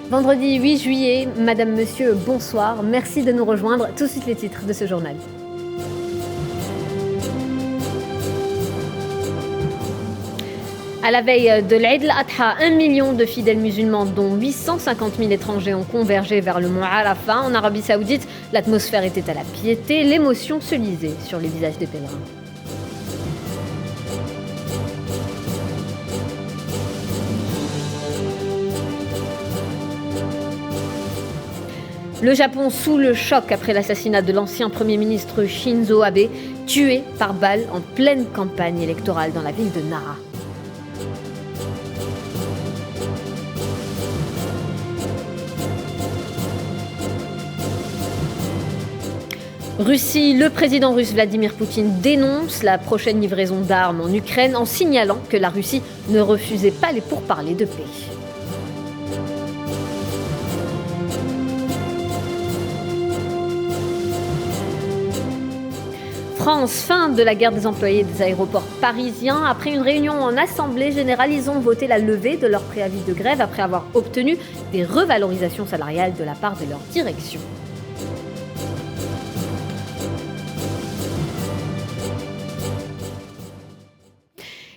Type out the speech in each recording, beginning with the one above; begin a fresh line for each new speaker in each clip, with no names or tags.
Vendredi 8 juillet, Madame, Monsieur, bonsoir. Merci de nous rejoindre. Tout de suite les titres de ce journal. À la veille de l'Eid al-Adha, 1 million de fidèles musulmans, dont 850 000 étrangers, ont convergé vers le mont Arafat. En Arabie Saoudite, l'atmosphère était à la piété. L'émotion se lisait sur les visages des pèlerins. Le Japon sous le choc après l'assassinat de l'ancien Premier ministre Shinzo Abe, tué par balle en pleine campagne électorale dans la ville de Nara. Russie, le président russe Vladimir Poutine dénonce la prochaine livraison d'armes en Ukraine en signalant que la Russie ne refusait pas les pourparlers de paix. France, fin de la guerre des employés des aéroports parisiens. Après une réunion en assemblée générale, ils ont voté la levée de leur préavis de grève après avoir obtenu des revalorisations salariales de la part de leur direction.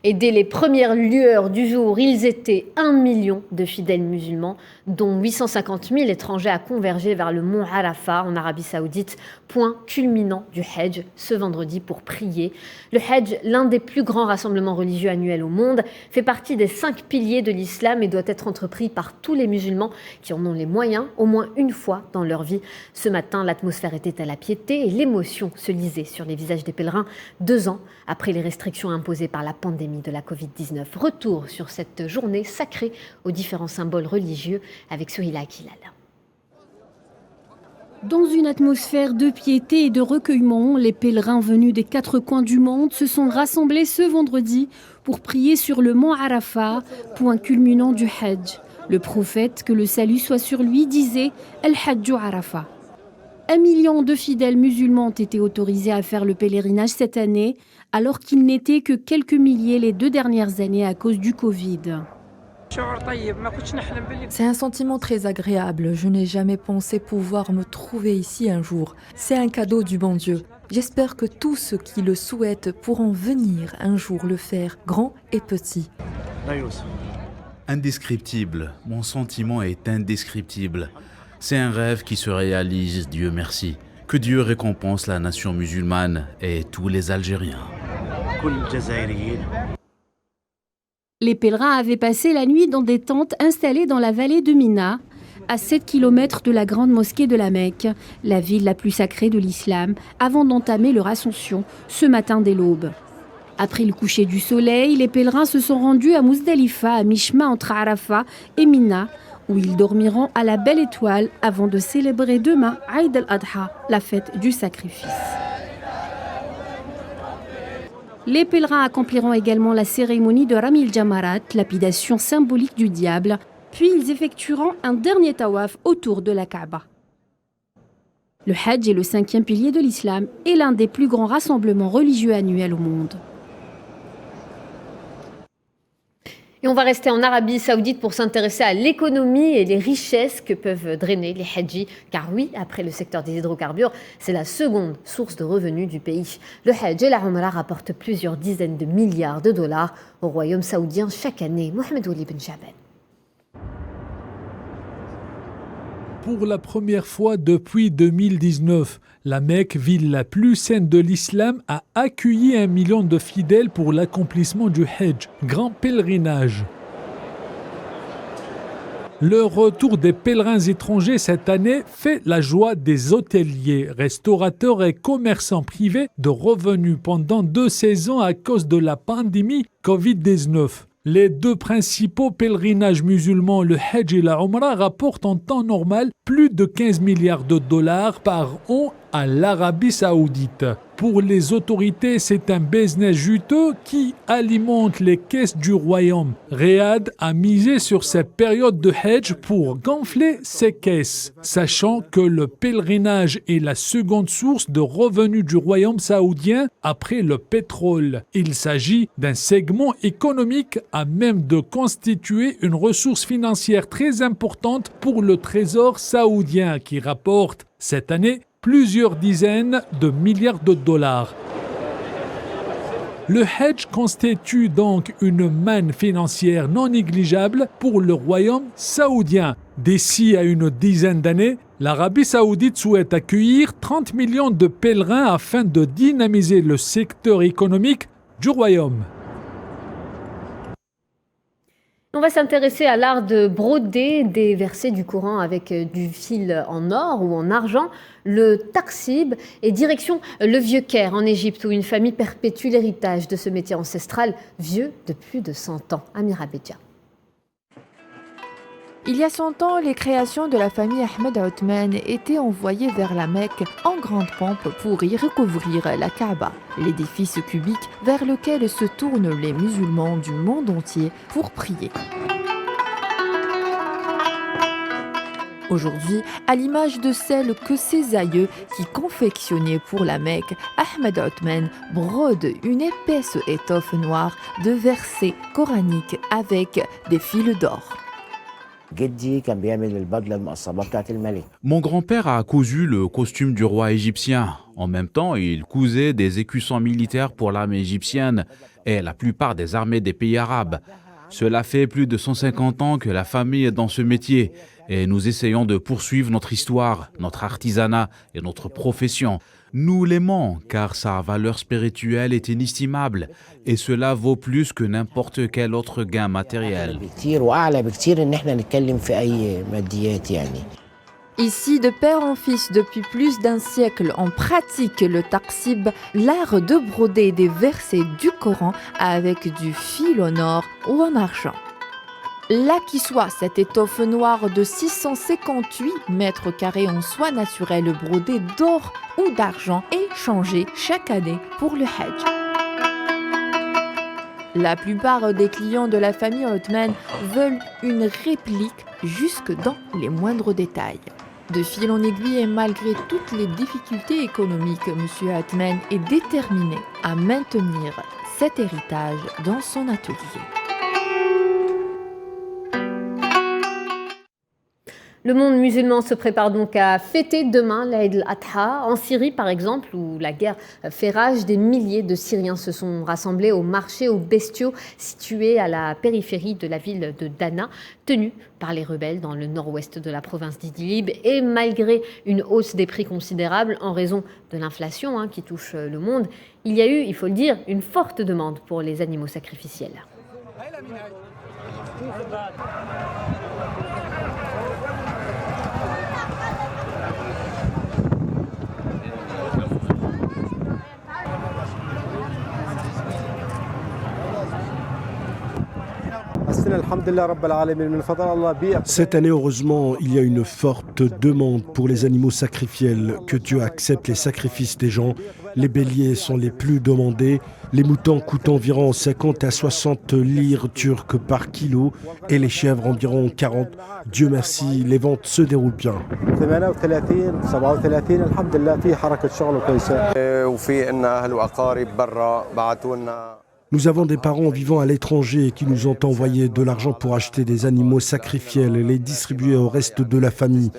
Et dès les premières lueurs du jour, ils étaient 1 million de fidèles musulmans, dont 850 000 étrangers à converger vers le mont Arafat en Arabie Saoudite, point culminant du Hajj ce vendredi pour prier. Le Hajj, l'un des plus grands rassemblements religieux annuels au monde, fait partie des 5 piliers de l'islam et doit être entrepris par tous les musulmans qui en ont les moyens au moins une fois dans leur vie. Ce matin, l'atmosphère était à la piété et l'émotion se lisait sur les visages des pèlerins 2 ans après les restrictions imposées par la pandémie de la Covid-19. Retour sur cette journée sacrée aux différents symboles religieux avec Souhila Akilal.
Dans une atmosphère de piété et de recueillement, les pèlerins venus des 4 coins du monde se sont rassemblés ce vendredi pour prier sur le mont Arafat, point culminant du Hajj. Le prophète, que le salut soit sur lui, disait « Al-Hajju Arafat ». 1 million de fidèles musulmans ont été autorisés à faire le pèlerinage cette année, alors qu'ils n'étaient que quelques milliers les 2 dernières années à cause du Covid.
C'est un sentiment très agréable. Je n'ai jamais pensé pouvoir me trouver ici un jour. C'est un cadeau du bon Dieu. J'espère que tous ceux qui le souhaitent pourront venir un jour le faire, grand et petit.
Indescriptible. Mon sentiment est indescriptible. C'est un rêve qui se réalise, Dieu merci. Que Dieu récompense la nation musulmane et tous les Algériens.
Les pèlerins avaient passé la nuit dans des tentes installées dans la vallée de Mina, à 7 km de la grande mosquée de la Mecque, la ville la plus sacrée de l'islam, avant d'entamer leur ascension ce matin dès l'aube. Après le coucher du soleil, les pèlerins se sont rendus à Muzdalifa, à mi-chemin entre Arafat et Mina, où ils dormiront à la Belle Étoile avant de célébrer demain Eid al-Adha, la fête du sacrifice. Les pèlerins accompliront également la cérémonie de Ramil Jamarat, lapidation symbolique du diable, puis ils effectueront un dernier tawaf autour de la Kaaba. Le Hajj est le 5e pilier de l'islam et l'un des plus grands rassemblements religieux annuels au monde.
Et on va rester en Arabie Saoudite pour s'intéresser à l'économie et les richesses que peuvent drainer les Hajjis. Car oui, après le secteur des hydrocarbures, c'est la seconde source de revenus du pays. Le Hajj et la Umrah rapportent plusieurs dizaines de milliards de dollars au royaume saoudien chaque année. Mohamed Wali Ben Jaben.
Pour la première fois depuis 2019, la Mecque, ville la plus sainte de l'islam, a accueilli 1 million de fidèles pour l'accomplissement du Hajj, grand pèlerinage. Le retour des pèlerins étrangers cette année fait la joie des hôteliers, restaurateurs et commerçants privés de revenus pendant 2 saisons à cause de la pandémie Covid-19. Les 2 principaux pèlerinages musulmans, le Hajj et la Umrah, rapportent en temps normal plus de 15 milliards de dollars par an à l'Arabie saoudite. Pour les autorités, c'est un business juteux qui alimente les caisses du royaume. Riyad a misé sur cette période de Hajj pour gonfler ses caisses, sachant que le pèlerinage est la seconde source de revenus du royaume saoudien après le pétrole. Il s'agit d'un segment économique à même de constituer une ressource financière très importante pour le trésor saoudien qui rapporte cette année plusieurs dizaines de milliards de dollars. Le Hajj constitue donc une manne financière non négligeable pour le royaume saoudien. D'ici à une dizaine d'années, l'Arabie saoudite souhaite accueillir 30 millions de pèlerins afin de dynamiser le secteur économique du royaume.
On va s'intéresser à l'art de broder des versets du Coran avec du fil en or ou en argent, le taksib, et direction le Vieux-Caire en Égypte où une famille perpétue l'héritage de ce métier ancestral vieux de plus de 100 ans. Amira Bédia.
Il y a 100 ans, les créations de la famille Ahmed Othman étaient envoyées vers la Mecque en grande pompe pour y recouvrir la Kaaba, l'édifice cubique vers lequel se tournent les musulmans du monde entier pour prier. Aujourd'hui, à l'image de celle que ses aïeux qui confectionnaient pour la Mecque, Ahmed Othman brode une épaisse étoffe noire de versets coraniques avec des fils d'or.
Mon grand-père a cousu le costume du roi égyptien. En même temps, il cousait des écussons militaires pour l'armée égyptienne et la plupart des armées des pays arabes. Cela fait plus de 150 ans que la famille est dans ce métier et nous essayons de poursuivre notre histoire, notre artisanat et notre profession. Nous l'aimons car sa valeur spirituelle est inestimable et cela vaut plus que n'importe quel autre gain matériel.
Ici, de père en fils, depuis plus d'un siècle, on pratique le taksib, l'art de broder des versets du Coran avec du fil en or ou en argent. Là qui soit cette étoffe noire de 658 mètres carrés en soie naturelle brodée d'or ou d'argent et changée chaque année pour le Hajj. La plupart des clients de la famille Othman veulent une réplique jusque dans les moindres détails. De fil en aiguille et malgré toutes les difficultés économiques, M. Othman est déterminé à maintenir cet héritage dans son atelier.
Le monde musulman se prépare donc à fêter demain l'Aïd al-Adha. En Syrie, par exemple, où la guerre fait rage, des milliers de Syriens se sont rassemblés au marché aux bestiaux situé à la périphérie de la ville de Dana, tenu par les rebelles dans le nord-ouest de la province d'Idlib. Et malgré une hausse des prix considérable en raison de l'inflation qui touche le monde, il y a eu, il faut le dire, une forte demande pour les animaux sacrificiels.
Cette année, heureusement, il y a une forte demande pour les animaux sacrificiels. Que Dieu accepte les sacrifices des gens. Les béliers sont les plus demandés. Les moutons coûtent environ 50 à 60 lires turques par kilo et les chèvres environ 40. Dieu merci, les ventes se déroulent bien. Nous avons des parents vivant à l'étranger qui nous ont envoyé de l'argent pour acheter des animaux sacrificiels et les distribuer au reste de la famille.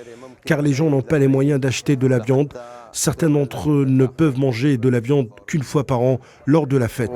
Car les gens n'ont pas les moyens d'acheter de la viande. Certains d'entre eux ne peuvent manger de la viande qu'une fois par an lors de la fête.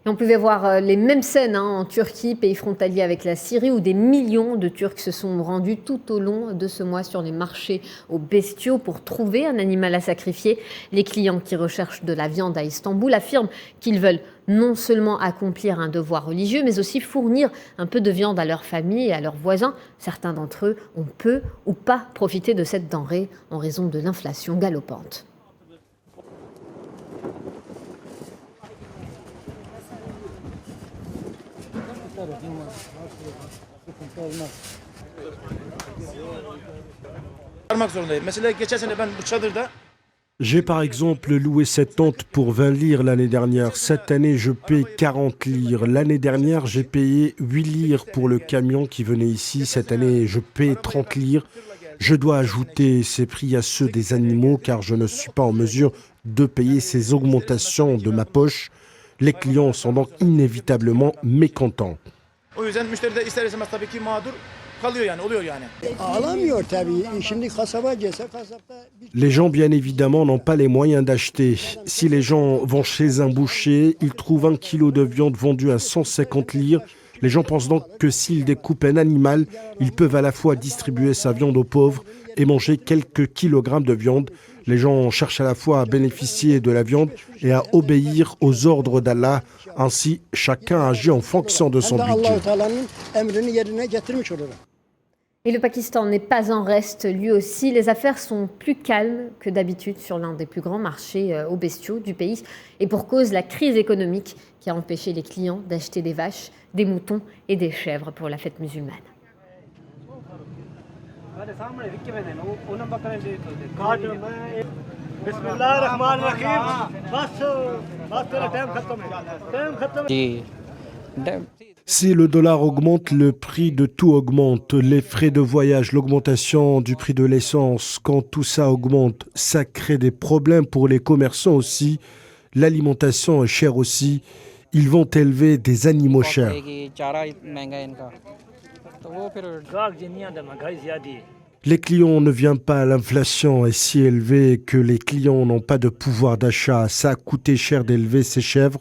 Et on pouvait voir les mêmes scènes en Turquie, pays frontalier avec la Syrie, où des millions de Turcs se sont rendus tout au long de ce mois sur les marchés aux bestiaux pour trouver un animal à sacrifier. Les clients qui recherchent de la viande à Istanbul affirment qu'ils veulent non seulement accomplir un devoir religieux, mais aussi fournir un peu de viande à leur famille et à leurs voisins. Certains d'entre eux ont peu ou pas profité de cette denrée en raison de l'inflation galopante.
J'ai par exemple loué cette tente pour 20 lires l'année dernière. Cette année, je paie 40 lires. L'année dernière, j'ai payé 8 lires pour le camion qui venait ici. Cette année, je paie 30 lires. Je dois ajouter ces prix à ceux des animaux car je ne suis pas en mesure de payer ces augmentations de ma poche. Les clients sont donc inévitablement mécontents. Les gens, bien évidemment, n'ont pas les moyens d'acheter. Si les gens vont chez un boucher, ils trouvent 1 kilo de viande vendue à 150 lires. Les gens pensent donc que s'ils découpent un animal, ils peuvent à la fois distribuer sa viande aux pauvres et manger quelques kilogrammes de viande. Les gens cherchent à la fois à bénéficier de la viande et à obéir aux ordres d'Allah. Ainsi, chacun agit en fonction de son budget.
Et le Pakistan n'est pas en reste, lui aussi. Les affaires sont plus calmes que d'habitude sur l'un des plus grands marchés aux bestiaux du pays. Et pour cause, la crise économique qui a empêché les clients d'acheter des vaches, des moutons et des chèvres pour la fête musulmane.
Si le dollar augmente, le prix de tout augmente. Les frais de voyage, l'augmentation du prix de l'essence, quand tout ça augmente, ça crée des problèmes pour les commerçants aussi. L'alimentation est chère aussi. Ils vont élever des animaux chers. Les clients ne viennent pas, l'inflation est si élevée que les clients n'ont pas de pouvoir d'achat. Ça a coûté cher d'élever ces chèvres.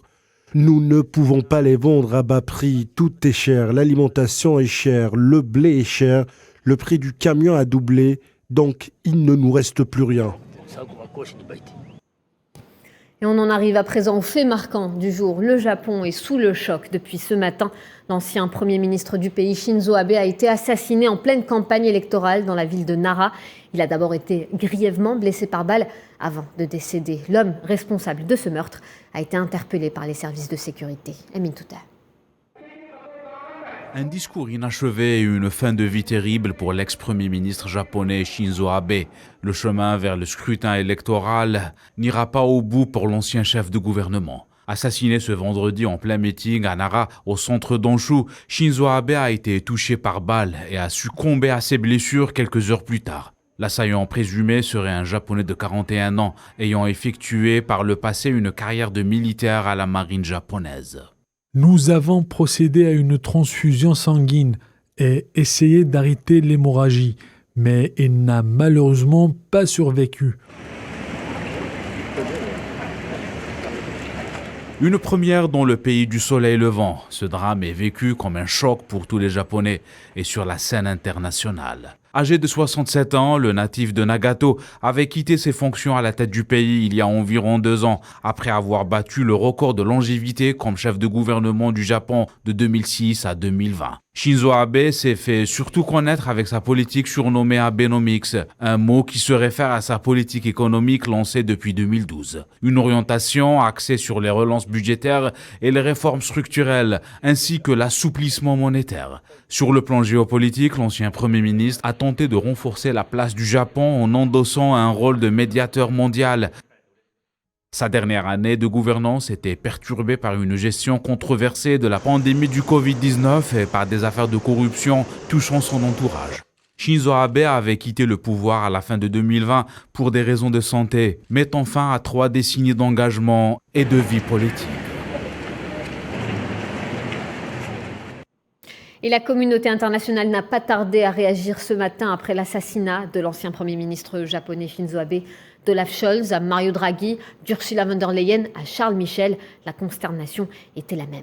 Nous ne pouvons pas les vendre à bas prix. Tout est cher, l'alimentation est chère, le blé est cher, le prix du camion a doublé, donc il ne nous reste plus rien.
Et on en arrive à présent au fait marquant du jour. Le Japon est sous le choc depuis ce matin. L'ancien Premier ministre du pays, Shinzo Abe, a été assassiné en pleine campagne électorale dans la ville de Nara. Il a d'abord été grièvement blessé par balle avant de décéder. L'homme responsable de ce meurtre a été interpellé par les services de sécurité. Amin Touta.
Un discours inachevé et une fin de vie terrible pour l'ex-premier ministre japonais Shinzo Abe. Le chemin vers le scrutin électoral n'ira pas au bout pour l'ancien chef de gouvernement. Assassiné ce vendredi en plein meeting à Nara, au centre d'Honshu, Shinzo Abe a été touché par balle et a succombé à ses blessures quelques heures plus tard. L'assaillant présumé serait un Japonais de 41 ans, ayant effectué par le passé une carrière de militaire à la marine japonaise.
Nous avons procédé à une transfusion sanguine et essayé d'arrêter l'hémorragie, mais il n'a malheureusement pas survécu.
Une première dans le pays du soleil levant. Ce drame est vécu comme un choc pour tous les Japonais et sur la scène internationale. Âgé de 67 ans, le natif de Nagato avait quitté ses fonctions à la tête du pays il y a environ 2 ans, après avoir battu le record de longévité comme chef de gouvernement du Japon de 2006 à 2020. Shinzo Abe s'est fait surtout connaître avec sa politique surnommée Abenomics, un mot qui se réfère à sa politique économique lancée depuis 2012. Une orientation axée sur les relances budgétaires et les réformes structurelles, ainsi que l'assouplissement monétaire. Sur le plan géopolitique, l'ancien Premier ministre a tenté de renforcer la place du Japon en endossant un rôle de médiateur mondial. Sa dernière année de gouvernance était perturbée par une gestion controversée de la pandémie du Covid-19 et par des affaires de corruption touchant son entourage. Shinzo Abe avait quitté le pouvoir à la fin de 2020 pour des raisons de santé, mettant fin à 3 décennies d'engagement et de vie politique.
Et la communauté internationale n'a pas tardé à réagir ce matin après l'assassinat de l'ancien Premier ministre japonais Shinzo Abe, d'Olaf Scholz à Mario Draghi, d'Ursula von der Leyen à Charles Michel. La consternation était la même.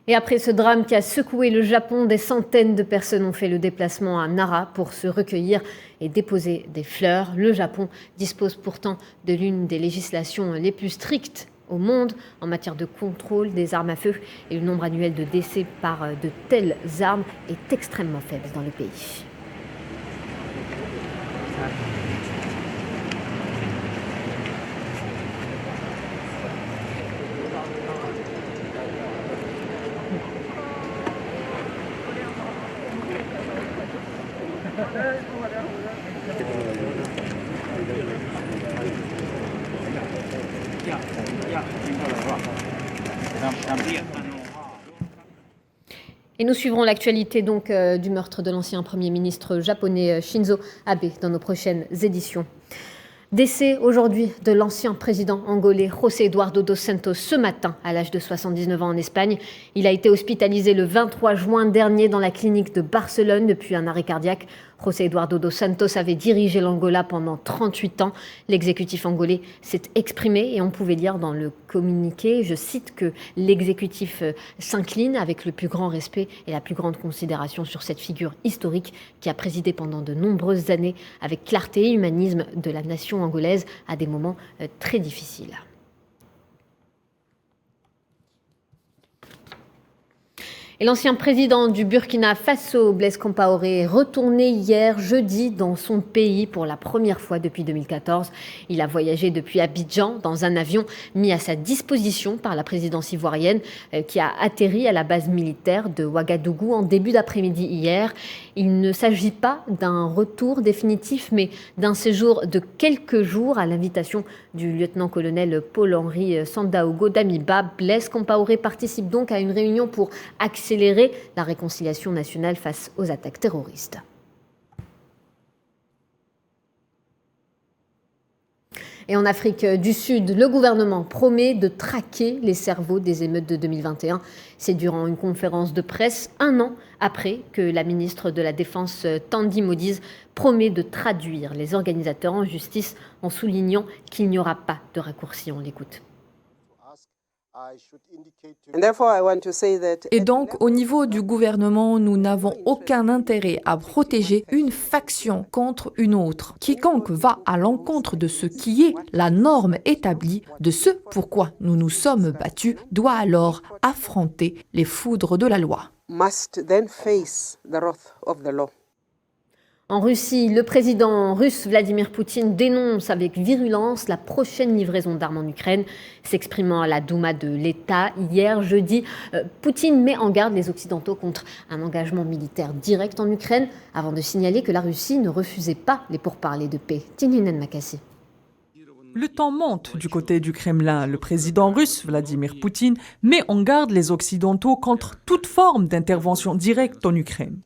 Et après ce drame qui a secoué le Japon, des centaines de personnes ont fait le déplacement à Nara pour se recueillir et déposer des fleurs. Le Japon dispose pourtant de l'une des législations les plus strictes au monde en matière de contrôle des armes à feu, et le nombre annuel de décès par de telles armes est extrêmement faible dans le pays. Et nous suivrons l'actualité donc du meurtre de l'ancien Premier ministre japonais Shinzo Abe dans nos prochaines éditions. Décès aujourd'hui de l'ancien président angolais José Eduardo dos Santos ce matin à l'âge de 79 ans en Espagne. Il a été hospitalisé le 23 juin dernier dans la clinique de Barcelone depuis un arrêt cardiaque. José Eduardo dos Santos avait dirigé l'Angola pendant 38 ans. L'exécutif angolais s'est exprimé et on pouvait lire dans le communiqué, je cite, que l'exécutif s'incline avec le plus grand respect et la plus grande considération sur cette figure historique qui a présidé pendant de nombreuses années avec clarté et humanisme de la nation angolaise à des moments très difficiles. Et l'ancien président du Burkina Faso, Blaise Compaoré, est retourné hier jeudi dans son pays pour la première fois depuis 2014. Il a voyagé depuis Abidjan dans un avion mis à sa disposition par la présidence ivoirienne qui a atterri à la base militaire de Ouagadougou en début d'après-midi hier. Il ne s'agit pas d'un retour définitif, mais d'un séjour de quelques jours à l'invitation du lieutenant-colonel Paul-Henri Sandaogo Damiba. Blaise Compaoré participe donc à une réunion pour accélérer la réconciliation nationale face aux attaques terroristes. Et en Afrique du Sud, le gouvernement promet de traquer les cerveaux des émeutes de 2021. C'est durant une conférence de presse, un an après que la ministre de la Défense, Tandi Modiz, promet de traduire les organisateurs en justice en soulignant qu'il n'y aura pas de raccourci. On l'écoute.
Et donc, au niveau du gouvernement, nous n'avons aucun intérêt à protéger une faction contre une autre. Quiconque va à l'encontre de ce qui est la norme établie, de ce pourquoi nous nous sommes battus, doit alors affronter les foudres de la loi.
En Russie, le président russe Vladimir Poutine dénonce avec virulence la prochaine livraison d'armes en Ukraine. S'exprimant à la Douma de l'État hier jeudi, Poutine met en garde les Occidentaux contre un engagement militaire direct en Ukraine, avant de signaler que la Russie ne refusait pas les pourparlers de paix. Tinhinen Makassi.
Le temps monte du côté du Kremlin. Le président russe, Vladimir Poutine, met en garde les Occidentaux contre toute forme d'intervention directe en Ukraine.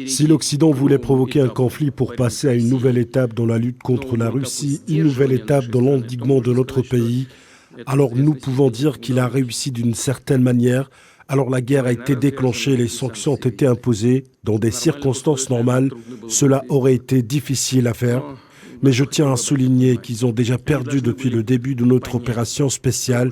Si l'Occident voulait provoquer un conflit pour passer à une nouvelle étape dans la lutte contre la Russie, une nouvelle étape dans l'endiguement de notre pays, alors nous pouvons dire qu'il a réussi d'une certaine manière. Alors la guerre a été déclenchée, les sanctions ont été imposées. Dans des circonstances normales, cela aurait été difficile à faire. Mais je tiens à souligner qu'ils ont déjà perdu depuis le début de notre opération spéciale,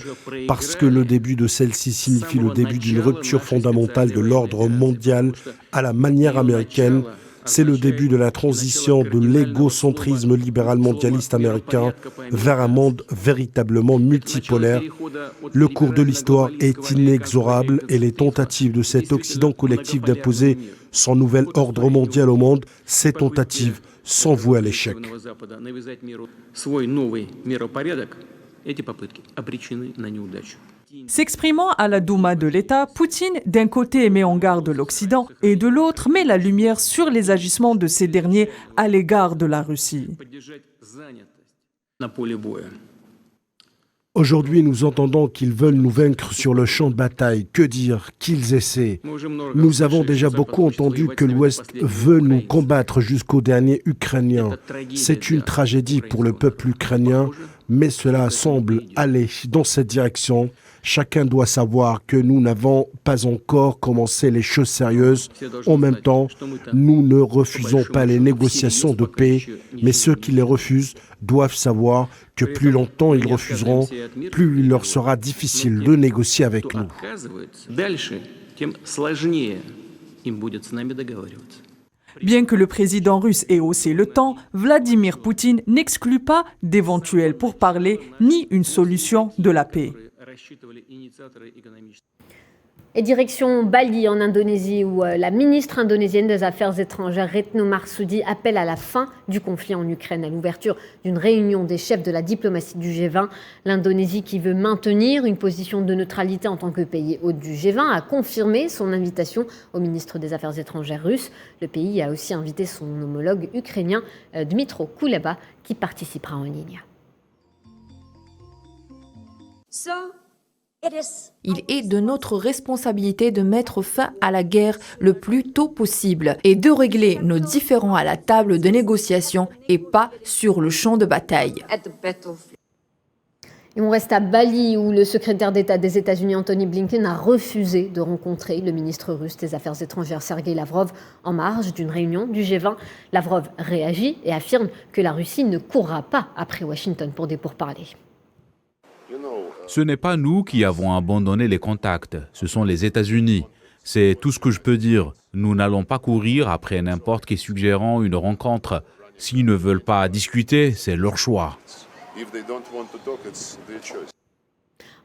parce que le début de celle-ci signifie le début d'une rupture fondamentale de l'ordre mondial à la manière américaine. C'est le début de la transition de l'égocentrisme libéral mondialiste américain vers un monde véritablement multipolaire. Le cours de l'histoire est inexorable et les tentatives de cet Occident collectif d'imposer son nouvel ordre mondial au monde, ces tentatives sont vouées à l'échec.
S'exprimant à la Douma de l'État, Poutine, d'un côté, met en garde l'Occident et de l'autre, met la lumière sur les agissements de ces derniers à l'égard de la Russie.
Aujourd'hui, nous entendons qu'ils veulent nous vaincre sur le champ de bataille. Que dire? Qu'ils essaient. Nous avons déjà beaucoup entendu que l'Ouest veut nous combattre jusqu'au dernier Ukrainien. C'est une tragédie pour le peuple ukrainien, mais cela semble aller dans cette direction. Chacun doit savoir que nous n'avons pas encore commencé les choses sérieuses. En même temps, nous ne refusons pas les négociations de paix, mais ceux qui les refusent doivent savoir que plus longtemps ils refuseront, plus il leur sera difficile de négocier avec nous.
Bien que le président russe ait haussé le ton, Vladimir Poutine n'exclut pas d'éventuels pourparlers ni une solution de la paix.
Et direction Bali en Indonésie où la ministre indonésienne des Affaires étrangères Retno Marsudi appelle à la fin du conflit en Ukraine, à l'ouverture d'une réunion des chefs de la diplomatie du G20. L'Indonésie, qui veut maintenir une position de neutralité en tant que pays hôte du G20, a confirmé son invitation au ministre des Affaires étrangères russe. Le pays a aussi invité son homologue ukrainien Dmytro Kuleba qui participera en ligne.
Il est de notre responsabilité de mettre fin à la guerre le plus tôt possible et de régler nos différends à la table de négociation et pas sur le champ de bataille.
Et on reste à Bali où le secrétaire d'État des États-Unis Anthony Blinken a refusé de rencontrer le ministre russe des Affaires étrangères Sergei Lavrov en marge d'une réunion du G20. Lavrov réagit et affirme que la Russie ne courra pas après Washington pour des pourparlers.
Ce n'est pas nous qui avons abandonné les contacts, ce sont les États-Unis. C'est tout ce que je peux dire. Nous n'allons pas courir après n'importe qui suggérant une rencontre. S'ils ne veulent pas discuter, c'est leur choix.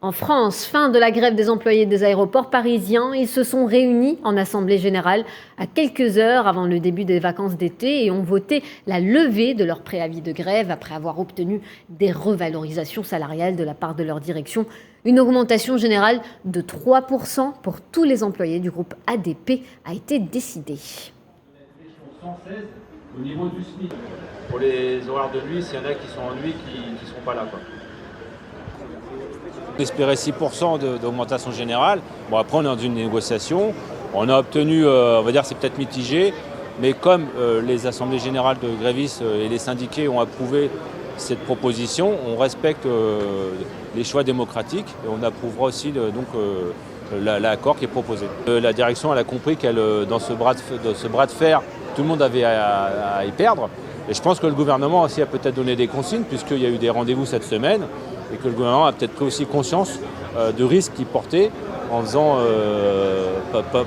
En France, fin de la grève des employés des aéroports parisiens. Ils se sont réunis en assemblée générale à quelques heures avant le début des vacances d'été et ont voté la levée de leur préavis de grève après avoir obtenu des revalorisations salariales de la part de leur direction. Une augmentation générale de 3% pour tous les employés du groupe ADP a été décidée.
Au niveau du SMIC. Pour les horaires de nuit, s'il y en a qui sont en nuit, qui ne seront pas là, quoi. On espérait 6% d'augmentation générale. Bon, après, on est dans une négociation. On a obtenu, on va dire, c'est peut-être mitigé, mais comme les assemblées générales de grévistes et les syndiqués ont approuvé cette proposition, on respecte les choix démocratiques et on approuvera aussi l'accord qui est proposé. La direction elle a compris qu'elle, dans ce bras de fer, tout le monde avait à y perdre. Et je pense que le gouvernement aussi a peut-être donné des consignes, puisqu'il y a eu des rendez-vous cette semaine, et que le gouvernement a peut-être pris aussi conscience de risques qu'il portait en faisant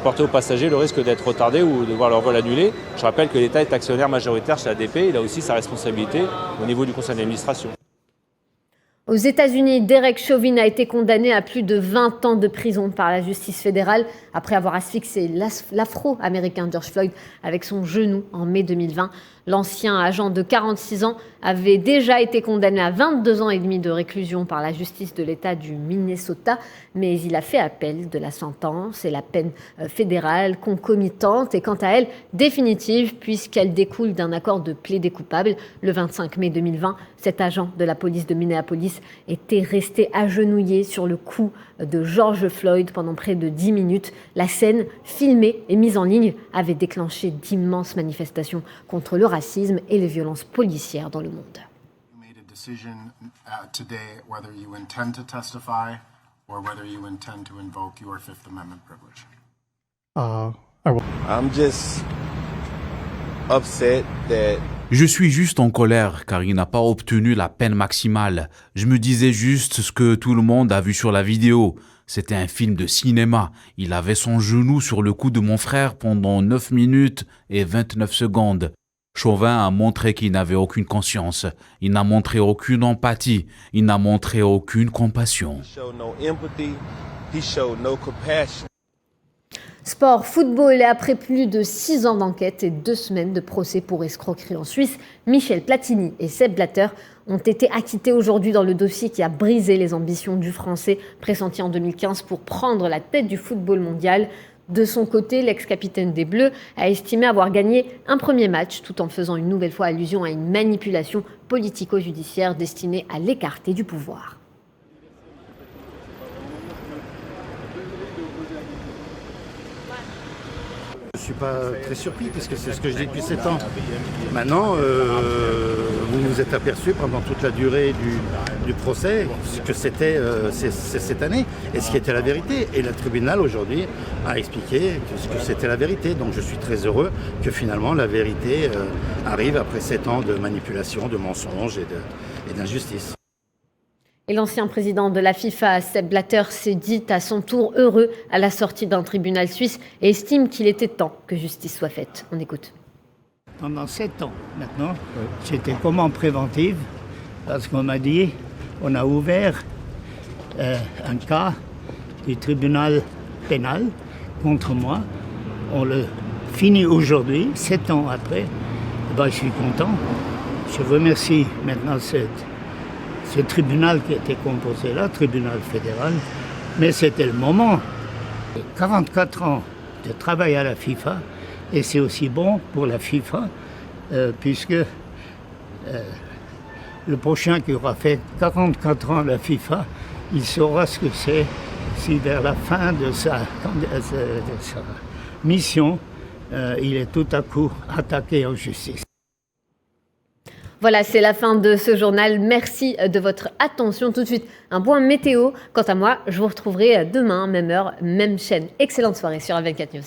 porter aux passagers le risque d'être retardés ou de voir leur vol annulé. Je rappelle que l'État est actionnaire majoritaire chez ADP, il a aussi sa responsabilité au niveau du conseil d'administration.
Aux États-Unis, Derek Chauvin a été condamné à plus de 20 ans de prison par la justice fédérale après avoir asphyxié l'Afro-américain George Floyd avec son genou en mai 2020. L'ancien agent de 46 ans avait déjà été condamné à 22 ans et demi de réclusion par la justice de l'État du Minnesota, mais il a fait appel de la sentence et la peine fédérale concomitante est quant à elle définitive puisqu'elle découle d'un accord de plaidé coupable. Le 25 mai 2020, cet agent de la police de Minneapolis était resté agenouillé sur le cou de George Floyd pendant près de 10 minutes. La scène, filmée et mise en ligne, avait déclenché d'immenses manifestations contre le racisme et les violences policières dans le monde.
Je suis juste en colère car il n'a pas obtenu la peine maximale. Je me disais juste ce que tout le monde a vu sur la vidéo. C'était un film de cinéma. Il avait son genou sur le cou de mon frère pendant 9 minutes et 29 secondes. Chauvin a montré qu'il n'avait aucune conscience. Il n'a montré aucune empathie. Il n'a montré aucune compassion.
Sport, football et après plus de 6 ans d'enquête et 2 semaines de procès pour escroquerie en Suisse, Michel Platini et Sepp Blatter ont été acquittés aujourd'hui dans le dossier qui a brisé les ambitions du Français pressenti en 2015 pour prendre la tête du football mondial. De son côté, l'ex-capitaine des Bleus a estimé avoir gagné un premier match tout en faisant une nouvelle fois allusion à une manipulation politico-judiciaire destinée à l'écarter du pouvoir.
suis pas très surpris, puisque c'est ce que je dis depuis 7 ans. Maintenant, vous vous êtes aperçu pendant toute la durée du procès ce que c'était cette année, et ce qui était la vérité. Et le tribunal, aujourd'hui, a expliqué ce que c'était la vérité. Donc je suis très heureux que finalement la vérité arrive après 7 ans de manipulation, de mensonges et d'injustice.
Et l'ancien président de la FIFA, Sepp Blatter, s'est dit à son tour heureux à la sortie d'un tribunal suisse et estime qu'il était temps que justice soit faite. On écoute.
Pendant 7 ans maintenant, j'étais comme en préventive parce qu'on m'a dit, on a ouvert un cas du tribunal pénal contre moi. On le finit aujourd'hui, 7 ans après. Je suis content. Je remercie maintenant ce tribunal qui était composé là, tribunal fédéral, mais c'était le moment. 44 ans de travail à la FIFA, et c'est aussi bon pour la FIFA, puisque le prochain qui aura fait 44 ans à la FIFA, il saura ce que c'est si vers la fin de sa mission, il est tout à coup attaqué en justice.
Voilà, c'est la fin de ce journal. Merci de votre attention. Tout de suite, un point météo. Quant à moi, je vous retrouverai demain, même heure, même chaîne. Excellente soirée sur A24 News.